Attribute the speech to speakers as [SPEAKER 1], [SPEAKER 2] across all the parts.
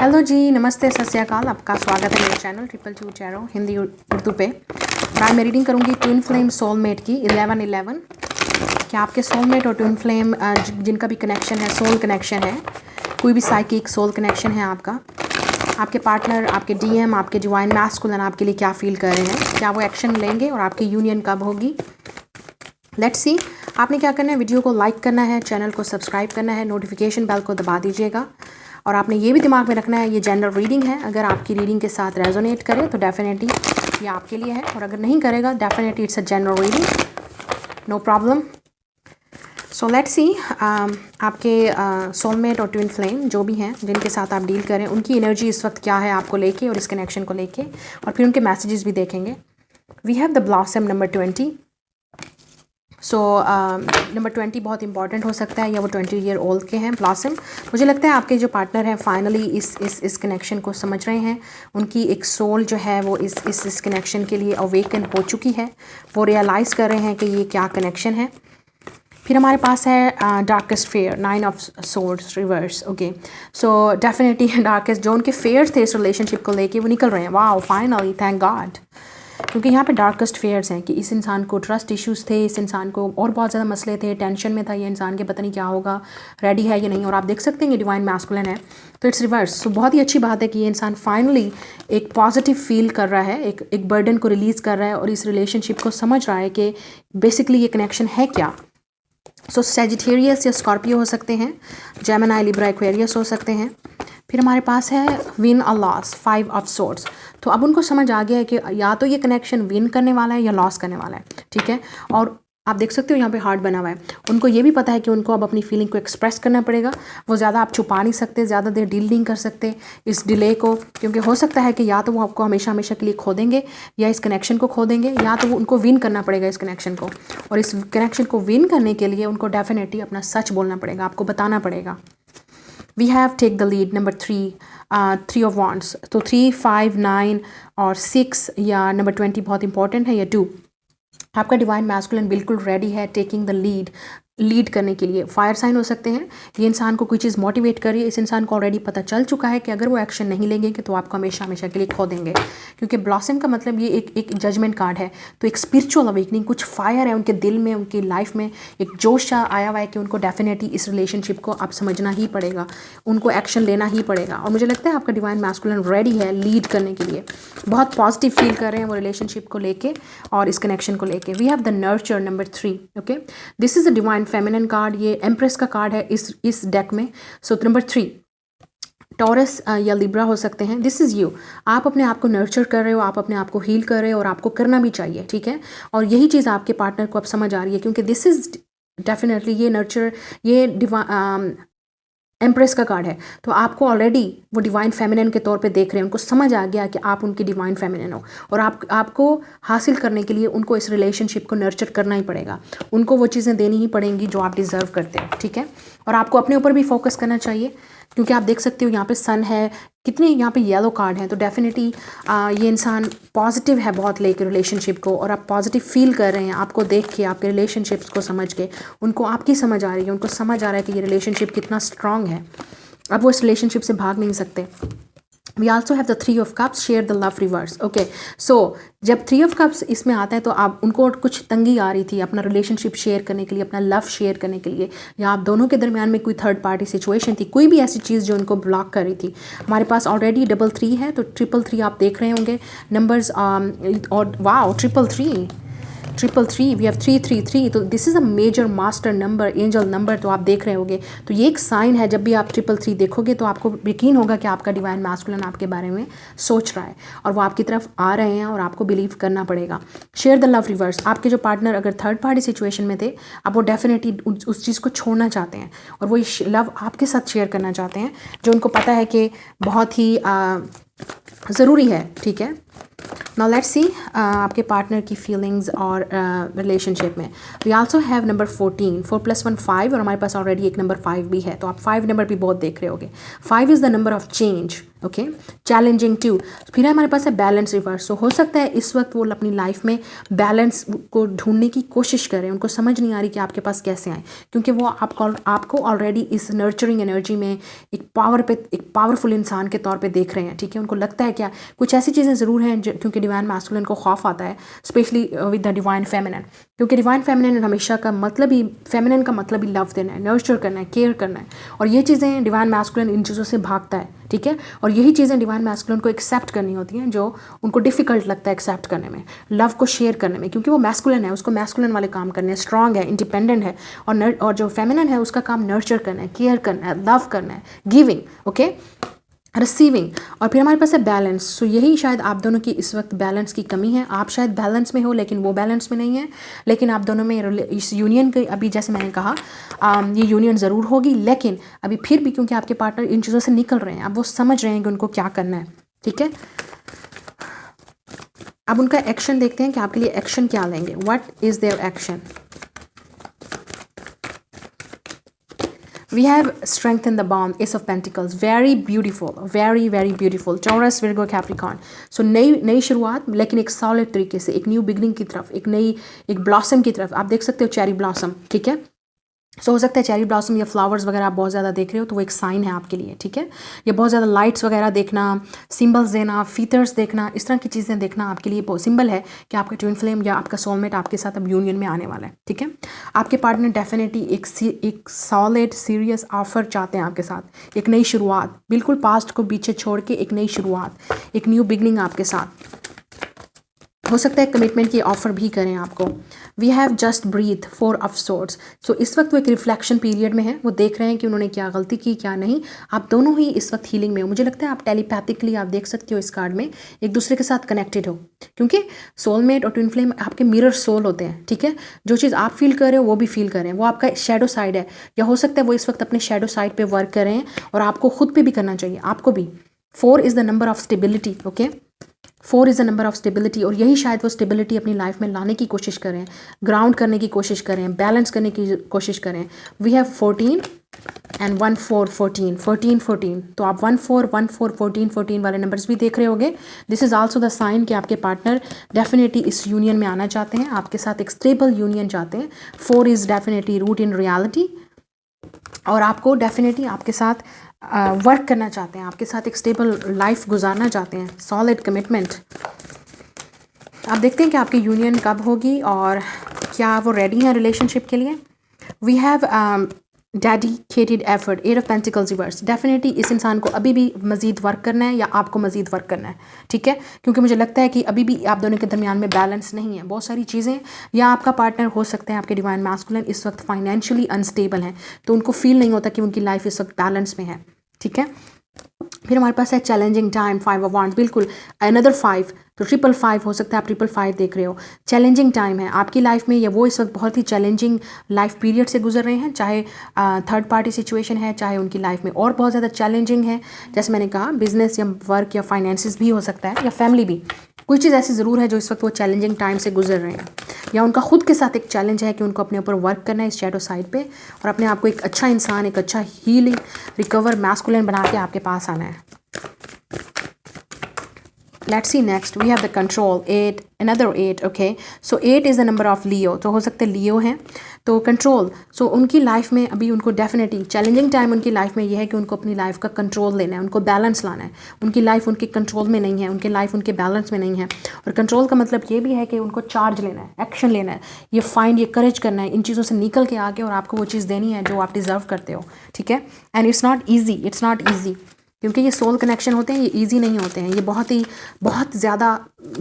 [SPEAKER 1] Hello जी, नमस्ते, सत श्री अकाल। आपका स्वागत है मेरे चैनल 222 हिंदी उर्दू पे। आज मैं रीडिंग करूँगी ट्विन फ्लेम सोलमेट की 1111। क्या आपके सोलमेट और ट्विन फ्लेम जिनका भी कनेक्शन है, सोल कनेक्शन है, कोई भी साइकिक सोल कनेक्शन है आपका, आपके पार्टनर, आपके डीएम, आपके डिवाइन मैस्कुलिन आपके लिए क्या फील कर रहे हैं, क्या वो एक्शन लेंगे और आपकी यूनियन कब होगी। Let's see. आपने क्या करना है, वीडियो को लाइक करना है, चैनल को सब्सक्राइब करना है, नोटिफिकेशन बेल को दबा दीजिएगा। और आपने ये भी दिमाग में रखना है, ये जनरल रीडिंग है। अगर आपकी रीडिंग के साथ रेजोनेट करे तो डेफिनेटली ये आपके लिए है, और अगर नहीं करेगा definitely it's a general reading, no problem. So let's see. आपके सोलमेट और ट्विन फ्लेम जो भी हैं, जिनके साथ आप डील करें, उनकी एनर्जी इस वक्त क्या है आपको लेके और इस कनेक्शन को लेके, और फिर उनके मैसेजेस भी देखेंगे। We have the blossom number 20। So number 20 बहुत इंपॉर्टेंट हो सकता है, या वो 20 ईयर ओल्ड के हैं ब्लॉसम। मुझे लगता है आपके जो पार्टनर हैं फाइनली इस कनेक्शन को समझ रहे हैं। उनकी एक सोल जो है वो इस कनेक्शन के लिए अवेकन हो चुकी है। वो रियलाइज़ कर रहे हैं कि ये क्या कनेक्शन है। फिर हमारे पास है darkest fair, 9 of swords reverse. Okay, so definitely darkest जो उनके फेयर्स थे इस रिलेशनशिप को लेके वो निकल रहे हैं। Wow, finally, thank God. क्योंकि यहाँ पे डार्केस्ट फेयर्स हैं कि इस इंसान को ट्रस्ट इश्यूज़ थे, इस इंसान को और बहुत ज़्यादा मसले थे, टेंशन में था ये इंसान के, पता नहीं क्या होगा, रेडी है या नहीं। और आप देख सकते हैं ये डिवाइन मैस्कुलिन है, तो इट्स रिवर्स। सो बहुत ही अच्छी बात है कि ये इंसान फाइनली एक पॉजिटिव फील कर रहा है, एक बर्डन को रिलीज़ कर रहा है और इस रिलेशनशिप को समझ रहा है कि बेसिकली ये कनेक्शन है क्या। सो सैजिटेरियस या स्कॉर्पियो हो सकते हैं, जेमिनी, लिब्रा, एक्वेरियस हो सकते हैं। फिर हमारे पास है विन और लॉस, 5 ऑफ सोर्ड्स। तो अब उनको समझ आ गया है कि या तो ये कनेक्शन विन करने वाला है या लॉस करने वाला है, ठीक है। और आप देख सकते हो यहाँ पे हार्ट बना हुआ है। उनको ये भी पता है कि उनको अब अपनी फीलिंग को एक्सप्रेस करना पड़ेगा। वो ज़्यादा आप छुपा नहीं सकते, ज़्यादा देर डील नहीं कर सकते इस डिले को, क्योंकि हो सकता है कि या तो वो आपको हमेशा हमेशा के लिए खो देंगे, या इस कनेक्शन को खो देंगे, या तो वो उनको विन करना पड़ेगा इस कनेक्शन को। और इस कनेक्शन को विन करने के लिए उनको डेफिनेटली अपना सच बोलना पड़ेगा, आपको बताना पड़ेगा। We have take the lead, number 3 of wands. तो 3, 5, 9 और 6 या नंबर 20 बहुत इंपॉर्टेंट है, या 2। आपका डिवाइन मैस्कुलिन बिल्कुल रेडी है टेकिंग द लीड करने के लिए। फायर साइन हो सकते हैं, ये इंसान को कोई चीज़ मोटिवेट करिए। इस इंसान को ऑलरेडी पता चल चुका है कि अगर वो एक्शन नहीं लेंगे कि तो आपको हमेशा हमेशा के लिए खो देंगे, क्योंकि ब्लॉसम का मतलब ये एक जजमेंट कार्ड है। तो एक स्पिरिचुअल अवेकनिंग, कुछ फायर है उनके दिल में, उनकी लाइफ में एक जोश आया हुआ है कि उनको डेफिनेटली इस रिलेशनशिप को आप समझना ही पड़ेगा, उनको एक्शन लेना ही पड़ेगा। और मुझे लगता है आपका डिवाइन मैस्कुलिन रेडी है लीड करने के लिए, बहुत पॉजिटिव फील कर रहे हैं वो रिलेशनशिप को लेके और इस कनेक्शन को लेके। We have the nurture, number 3। Okay, this is a divine feminine card, ये एम्प्रेस का कार्ड है इस डेक में। सो नंबर 3 टॉरस या लिब्रा हो सकते हैं। दिस इज़ यू, आप अपने आप को नर्चर कर रहे हो, आप अपने आप को हील कर रहे हो, और आपको करना भी चाहिए, ठीक है। और यही चीज़ आपके पार्टनर को अब समझ आ रही है, क्योंकि दिस इज़ डेफिनेटली ये नर्चर, ये एम्प्रेस का कार्ड है। तो आपको ऑलरेडी वो डिवाइन फेमिनिन के तौर पे देख रहे हैं, उनको समझ आ गया कि आप उनकी डिवाइन फेमिनिन हो, और आपको हासिल करने के लिए उनको इस रिलेशनशिप को नर्चर करना ही पड़ेगा। उनको वो चीज़ें देनी ही पड़ेंगी जो आप डिज़र्व करते हो, ठीक है। और आपको अपने ऊपर भी फोकस करना चाहिए, क्योंकि आप देख सकते हो यहाँ पे सन है, कितने यहाँ पे येलो कार्ड हैं। तो डेफिनेटली ये इंसान पॉजिटिव है बहुत लेकर रिलेशनशिप को, और आप पॉजिटिव फील कर रहे हैं आपको देख के, आपके रिलेशनशिप्स को समझ के। उनको आपकी समझ आ रही है, उनको समझ आ रहा है कि ये रिलेशनशिप कितना स्ट्रांग है, अब वो इस रिलेशनशिप से भाग नहीं सकते। We also have the 3 of cups, share the love reverse. Okay, so जब 3 ऑफ कप्स इसमें आता है तो आप उनको कुछ तंगी आ रही थी अपना रिलेशनशिप शेयर करने के लिए, अपना लव शेयर करने के लिए, या आप दोनों के दरमियान में कोई थर्ड पार्टी सिचुएशन थी, कोई भी ऐसी चीज़ जो उनको ब्लॉक कर रही थी। हमारे पास ऑलरेडी 3 है, तो 3 आप देख रहे होंगे नंबर्स। और वाओ, 333, वी हैव 333। तो this is a major master number, angel number, तो आप देख रहे होंगे। तो ये एक साइन है, जब भी आप 333 देखोगे तो आपको यकीन होगा कि आपका डिवाइन मैस्कुलिन आपके बारे में सोच रहा है, और वो आपकी तरफ आ रहे हैं, और आपको बिलीव करना पड़ेगा। शेयर द लव रिवर्स, आपके जो पार्टनर अगर थर्ड पार्टी सिचुएशन में थे, अब वो डेफिनेटली उस चीज़ को छोड़ना चाहते हैं, और वो लव आपके साथ शेयर करना चाहते हैं, जो उनको पता है कि बहुत ही ज़रूरी है, ठीक है। नाउ लेट्स सी आपके पार्टनर की फीलिंग्स और रिलेशनशिप में। वी आल्सो हैव नंबर 14, 4 + 1 5, और हमारे पास ऑलरेडी एक नंबर 5 भी है, तो आप 5 नंबर भी बहुत देख रहे होगे। 5 is the number of change, okay, challenging too. फिर हमारे पास है बैलेंस रिवर्स। तो हो सकता है इस वक्त वो अपनी लाइफ में बैलेंस को ढूंढने की कोशिश करें, उनको समझ नहीं आ रही कि आपके पास कैसे आए, क्योंकि वो आपको ऑलरेडी इस नर्चरिंग एनर्जी में एक पावरफुल इंसान के तौर पे देख रहे हैं, ठीक है। उनको लगता है क्या कुछ ऐसी चीज़ें ज़रूर हैं क्योंकि डिवाइन मैस्कुलिन को खौफ आता है, specially with the divine feminine, क्योंकि डिवाइन फेमिनिन हमेशा का मतलब ही, फेमिनिन का मतलब ही लव देना है, नर्चर करना है, केयर करना है, और ये चीज़ें डिवाइन मैस्कुलिन इन चीज़ों से भागता है, ठीक है। और यही चीज़ें डिवाइन मैस्कुलिन को एक्सेप्ट करनी होती हैं जो उनको डिफ़िकल्ट लगता है एक्सेप्ट करने में, लव को शेयर करने में, क्योंकि वो मैस्कुलिन है, उसको मैस्कुलिन वाले काम करने हैं, स्ट्रांग है, इंडिपेंडेंट है, और जो फेमिनिन है उसका काम नर्चर करना है, केयर करना है, लव करना है, गिविंग, ओके, रिसीविंग। और फिर हमारे पास है बैलेंस। सो यही शायद आप दोनों की इस वक्त बैलेंस की कमी है। आप शायद बैलेंस में हो लेकिन वो बैलेंस में नहीं है, लेकिन आप दोनों में इस यूनियन के, अभी जैसे मैंने कहा ये यूनियन ज़रूर होगी, लेकिन अभी फिर भी क्योंकि आपके पार्टनर इन चीज़ों से निकल रहे हैं, अब वो समझ रहे हैं कि उनको क्या करना है, ठीक है। अब उनका एक्शन देखते हैं कि आपके लिए एक्शन क्या लेंगे, what is their action. We have strengthened the bond, Ace of Pentacles, very beautiful, very very beautiful, Taurus, Virgo, Capricorn. So नई शुरुआत, लेकिन एक सॉलिड तरीके से, एक न्यू बिगनिंग की तरफ, एक ब्लॉसम की तरफ। आप देख सकते हो चेरी ब्लॉसम, ठीक है। सो हो सकता है चेरी ब्लॉसम या फ्लावर्स वगैरह आप बहुत ज़्यादा देख रहे हो तो वो एक साइन है आपके लिए, ठीक है। या बहुत ज़्यादा लाइट्स वगैरह देखना, सिंबल्स देना, फीचर्स देखना, इस तरह की चीज़ें देखना आपके लिए सिंबल है कि आपका ट्विन फ्लेम या आपका सोलमेट आपके साथ अब यूनियन में आने वाला है, ठीक है। आपके पार्टनर डेफिनेटली एक सॉलिड सीरियस ऑफर चाहते हैं आपके साथ, एक नई शुरुआत, बिल्कुल पास्ट को पीछे छोड़ के एक नई शुरुआत, एक न्यू बिगनिंग आपके साथ। हो सकता है कमिटमेंट की ऑफर भी करें आपको। We have just breathe, 4 of swords. So इस वक्त वो एक रिफ्लेक्शन पीरियड में है, वो देख रहे हैं कि उन्होंने क्या गलती की क्या नहीं। आप दोनों ही इस वक्त हीलिंग में हो। मुझे लगता है आप टेलीपैथिकली आप देख सकते हो इस कार्ड में एक दूसरे के साथ कनेक्टेड हो, क्योंकि सोलमेट और ट्विन फ्लेम आपके मिरर सोल होते हैं, ठीक है। जो चीज़ आप फील कर रहे हो वो भी फील कर रहे हैं, वो आपका शेडो साइड है, या हो सकता है वो इस वक्त अपने शेडो साइड पर वर्क कर रहे हैं, और आपको खुद पर भी करना चाहिए, आपको भी। 4 is the number of stability, okay, 4 is the number of stability, और यही शायद वो स्टेबिलिटी अपनी लाइफ में लाने की कोशिश करें, ग्राउंड करने की कोशिश करें, बैलेंस करने की कोशिश करें। We have 14 and 1 4 14 14 14। तो आप 1 4 1 4 14 14 वाले नंबर्स भी देख रहे होगे। This is also the sign कि आपके पार्टनर डेफिनेटली इस यूनियन में आना चाहते हैं, आपके साथ एक स्टेबल यूनियन चाहते हैं। 4 is definitely root in reality, और आपको डेफिनेटली आपके साथ वर्क करना चाहते हैं, आपके साथ एक स्टेबल लाइफ गुजारना चाहते हैं, सॉलिड कमिटमेंट। आप देखते हैं कि आपकी यूनियन कब होगी और क्या वो रेडी हैं रिलेशनशिप के लिए। We have dedicated effort, 8 of pentacles reverse. Definitely इस इंसान को अभी भी मज़ीद वर्क करना है, या आपको मज़ीद वर्क करना है, ठीक है, क्योंकि मुझे लगता है कि अभी भी आप दोनों के दरमियान में बैलेंस नहीं है, बहुत सारी चीज़ें। या आपका पार्टनर हो सकते हैं आपके डिवाइन मैस्कुलिन इस वक्त फाइनेंशियली अनस्टेबल हैं, तो उनको फील नहीं होता कि उनकी लाइफ इस वक्त बैलेंस में है, ठीक है। फिर हमारे पास है चैलेंजिंग टाइम, 5 ऑफ वांड्स, बिल्कुल अनदर 5, तो 555 हो सकता है आप 555 देख रहे हो। चैलेंजिंग टाइम है आपकी लाइफ में, या वो इस वक्त बहुत ही चैलेंजिंग लाइफ पीरियड से गुजर रहे हैं, चाहे थर्ड पार्टी सिचुएशन है, चाहे उनकी लाइफ में और बहुत ज़्यादा चैलेंजिंग है, जैसे मैंने कहा बिजनेस या वर्क या फाइनेंसिस भी हो सकता है, या फैमिली भी। कोई चीज़ ऐसी ज़रूर है जो इस वक्त वो चैलेंजिंग टाइम से गुजर रहे हैं, या उनका खुद के साथ एक चैलेंज है कि उनको अपने ऊपर वर्क करना है इस शैडो साइड पे, और अपने आप को एक अच्छा इंसान, एक अच्छा हीलिंग रिकवर मैस्कुलिन बना के आपके पास आना है। Let's see next. We have the control 8, another 8. Okay, so 8 is the number of Leo. तो हो सकते लियो हैं, तो कंट्रोल। सो उनकी लाइफ में अभी उनको डेफिनेटली चैलेंजिंग टाइम उनकी लाइफ में यह है कि उनको अपनी लाइफ का कंट्रोल लेना है, उनको बैलेंस लाना है। उनकी लाइफ उनके कंट्रोल में नहीं है, उनकी लाइफ उनके बैलेंस में नहीं है। और कंट्रोल का मतलब ये भी है कि उनको चार्ज लेना है, एक्शन लेना है, ये करेज करना है, इन चीज़ों से निकल के आके और आपको वो चीज़ देनी है जो आप डिज़र्व करते हो, ठीक है। एंड इट्स नॉट ईजी, क्योंकि ये सोल कनेक्शन होते हैं, ये इजी नहीं होते हैं, ये बहुत ज़्यादा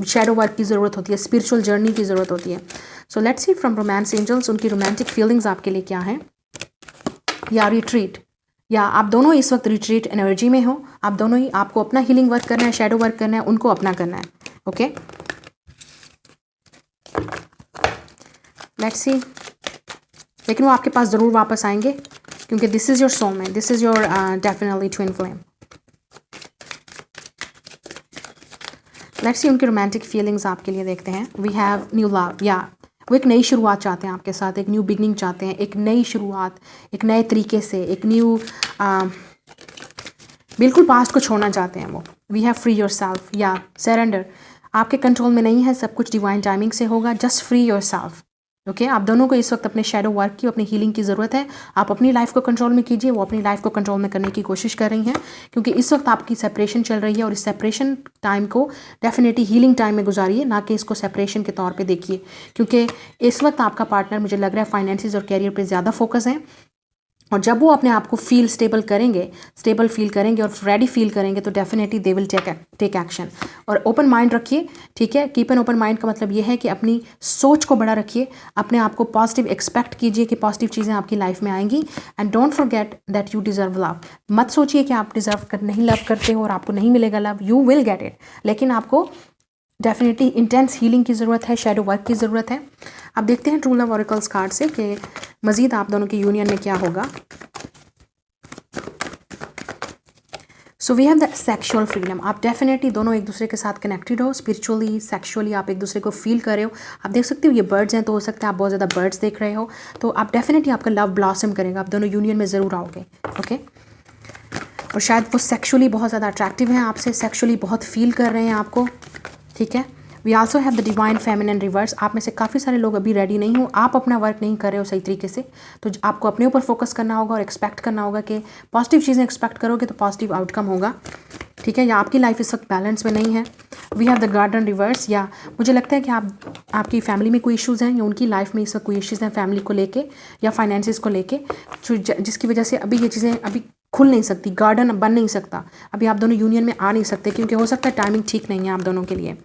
[SPEAKER 1] शैडो वर्क की ज़रूरत होती है, स्पिरिचुअल जर्नी की ज़रूरत होती है। So let's see from romance angels उनकी रोमांटिक फीलिंग्स आपके लिए क्या हैं। या रिट्रीट, या आप दोनों इस वक्त रिट्रीट एनर्जी में हो, आप दोनों ही, आपको अपना हीलिंग वर्क करना है, शैडो वर्क करना है, उनको अपना करना है। ओके, लेट्स सी, लेकिन वो आपके पास ज़रूर वापस आएंगे, क्योंकि this is your soulmate, this is your definitely twin flame. Let's see उनकी रोमांटिक फीलिंग्स आपके लिए देखते हैं। वी हैव न्यू लव, या वो एक नई शुरुआत चाहते हैं आपके साथ, एक न्यू बिगनिंग चाहते हैं, एक नई शुरुआत, एक नए तरीके से, एक न्यू बिल्कुल पास्ट को छोड़ना चाहते हैं वो। We have free yourself या सरेंडर, आपके कंट्रोल में नहीं है, सब कुछ डिवाइन टाइमिंग से होगा। Just free yourself. Okay, आप दोनों को इस वक्त अपने शैडो वर्क की, अपनी हीलिंग की ज़रूरत है। आप अपनी लाइफ को कंट्रोल में कीजिए, वो अपनी लाइफ को कंट्रोल में करने की कोशिश कर रही हैं, क्योंकि इस वक्त आपकी सेपरेशन चल रही है। और इस सेपरेशन टाइम को डेफिनेटली हीलिंग टाइम में गुजारिए, ना कि इसको सेपरेशन के तौर पे देखिए, क्योंकि इस वक्त आपका पार्टनर मुझे लग रहा है फाइनेंसिस और कैरियर पे ज़्यादा फोकस है। और जब वो अपने आप को स्टेबल फील करेंगे और रेडी फील करेंगे, तो definitely they will take action. और ओपन माइंड रखिए, ठीक है। कीप एन ओपन माइंड का मतलब ये है कि अपनी सोच को बड़ा रखिए, अपने आप को पॉजिटिव एक्सपेक्ट कीजिए कि पॉजिटिव चीज़ें आपकी लाइफ में आएंगी। And don't forget that you deserve love. मत सोचिए कि आप नहीं लव करते हो और आपको नहीं मिलेगा love. You will get it, लेकिन आपको डेफिनेटली इंटेंस हीलिंग की ज़रूरत है, शैडो वर्क की ज़रूरत है। अब देखते हैं ट्रू लव ऑरेकल्स कार्ड से कि मज़ीद आप दोनों की यूनियन में क्या होगा। So we have the sexual freedom. आप डेफिनेटली दोनों एक दूसरे के साथ कनेक्टेड हो, स्पिरिचुअली सेक्शुअली आप एक दूसरे को फील कर रहे हो। आप देख सकते हो ये बर्ड्स हैं, तो हो सकता है आप बहुत ज़्यादा बर्ड्स देख रहे हो, तो आप डेफिनेटली आपका लव ब्लॉसम करेगा, आप दोनों यूनियन में ज़रूर आओगे। ओके, और शायद वो सेक्शुअली बहुत ज़्यादा अट्रैक्टिव हैं आपसे, सेक्शुअली बहुत फील कर रहे हैं आपको, ठीक है। We also have the divine feminine reverse. आप में से काफ़ी सारे लोग अभी रेडी नहीं हो, आप अपना वर्क नहीं कर रहे हो सही तरीके से, तो आपको अपने ऊपर फोकस करना होगा और एक्सपेक्ट करना होगा कि पॉजिटिव चीज़ें एक्सपेक्ट करोगे तो पॉजिटिव आउटकम होगा, ठीक है। या आपकी लाइफ इस वक्त बैलेंस में नहीं है। We have the garden reverse. या मुझे लगता है कि आपकी फैमिली में कोई इश्यूज़ हैं, या उनकी लाइफ में इस वक्त कोई इश्यूज़ हैं फैमिली को लेके या फाइनेंसिस को लेके, जिसकी वजह से अभी ये चीज़ें अभी खुल नहीं सकती, गार्डन बन नहीं सकता, अभी आप दोनों यूनियन में आ नहीं सकते, क्योंकि हो सकता है टाइमिंग ठीक नहीं है आप दोनों के लिए।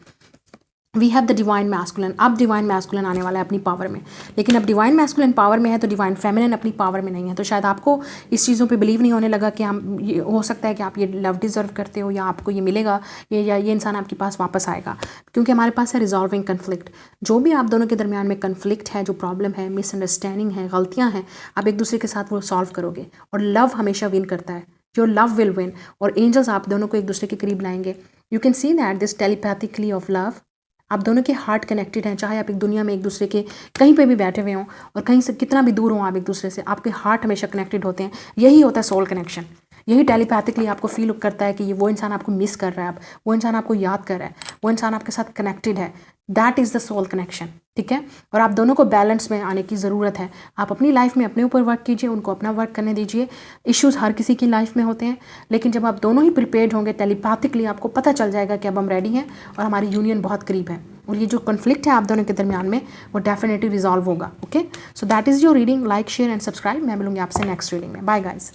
[SPEAKER 1] We have the divine masculine. अब डिवाइन मैस्कुलिन आने वाला है अपनी पावर में, लेकिन अब डिवाइन मैस्कुलिन पावर में है तो डिवाइन फेमिनिन अपनी पावर में नहीं है। तो शायद आपको इस चीज़ों पे बिलीव नहीं होने लगा कि हम, ये हो सकता है कि आप ये लव डिज़र्व करते हो, या आपको ये मिलेगा, ये इंसान आपके पास वापस आएगा, क्योंकि हमारे पास है रिजॉल्विंग कन्फ्लिक्ट। जो भी आप दोनों के दरमियान में कन्फ्लिक्ट है, जो प्रॉब्लम है, मिसअंडरस्टैंडिंग है, गलतियाँ हैं, आप एक दूसरे के साथ वो सॉल्व करोगे, और लव हमेशा विन करता है। योर लव विल विन, और एंजल्स आप दोनों को एक दूसरे के करीब लाएंगे। You can see that this telepathically of love. आप दोनों के हार्ट कनेक्टेड हैं, चाहे आप एक दुनिया में एक दूसरे के कहीं पे भी बैठे हुए हों, और कहीं से कितना भी दूर हों आप एक दूसरे से, आपके हार्ट हमेशा कनेक्टेड होते हैं। यही होता है सोल कनेक्शन। यही टेलीपैथिकली आपको फील करता है कि ये वो इंसान आपको मिस कर रहा है, वो इंसान आपको याद कर रहा है, वो इंसान आपके साथ कनेक्टेड है। That is the soul connection, ठीक है। और आप दोनों को बैलेंस में आने की ज़रूरत है। आप अपनी लाइफ में अपने ऊपर वर्क कीजिए, उनको अपना वर्क करने दीजिए। इश्यूज़ हर किसी की लाइफ में होते हैं, लेकिन जब आप दोनों ही प्रिपेयर्ड होंगे टेलीपैथिकली, आपको पता चल जाएगा कि अब हम रेडी हैं और हमारी यूनियन बहुत करीब है, और ये जो कॉन्फ्लिक्ट है आप दोनों के दरमियान में, वो डेफिनेटली रिजॉल्व होगा। Okay, so that is your reading. Like, share and subscribe. मैं मिलूंगी आपसे नेक्स्ट रीडिंग में। Bye guys.